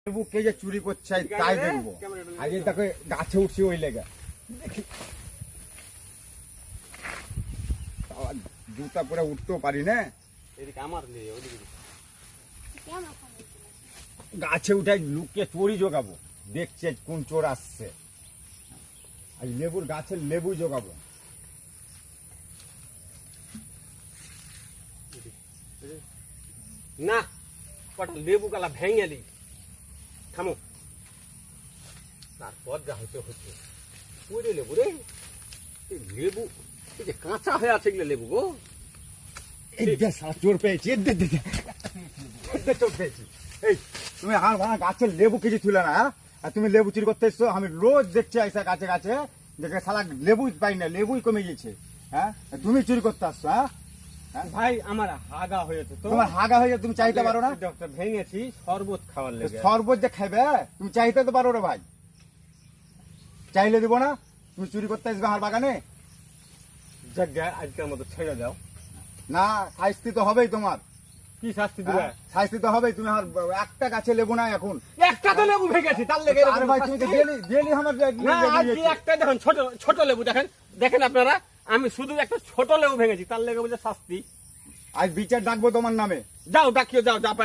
লেবু কে যে চুরি করছে তাই দেখবো। আগে তাকে গাছে উঠছি ওই লেগে দেখি জুতা পরে উঠতেও পারি না। গাছে উঠে লুকিয়ে চোরই জোগাবো, দেখছে কোন চোর আসছে। আর লেবুর গাছের লেবু জোগাবো। না কটা লেবু গালা ভেঙে দিই, থামো, তারপর যা হচ্ছে হচ্ছে। ওরে লেবু রে, এই লেবু এই যে কাঁচা হয়ে আছে এগুলো লেবু গো। চোর পেয়েছি, চোর পেয়েছি। এই তুমি আর গাছের লেবু কিছু তুলে না, আর তুমি লেবু চুরি করতে এসছো। আমি রোজ দেখছি আইসা গাছে গাছে দেখে শালা লেবু পাই না, লেবুই কমে গেছে। হ্যাঁ তুমি চুরি করতে আসছো? হ্যাঁ ভাই আমার হাগা হয়েছে তো। তোমার হাগা হয়ে তুমি চাইতে পারো না? ডক্টর ভেঙেছি শরবত খাওয়ার লেগে। শরবত যে খাবে তুমি চাইতে তো পারো রে ভাই, চাইলে দিব না? তুমি চুরি করতে আসবে আমার বাগানে? আজকের মতো ছেড়ে দাও। না, শাস্তি তো হবেই তোমার। কি শাস্তি দিবে? শাস্তি তো হবেই। তুমি আমার একটা গাছে লেবু নাই এখন। একটা তো লেবু ভেঙেছি তার লেগে। আরে ভাই তুমি তো ডেলি আমার না আজকে একটা দেখেন, ছোট ছোট লেবু দেখেন, দেখেন আপনারা, আমি শুধু একটা ছোট লেবু ভেঙেছি তার লেগে বলছে শাস্তি। আজ বিচার ডাকবো তোমার নামে। যাও ডাকিও, যাও যা পারবে।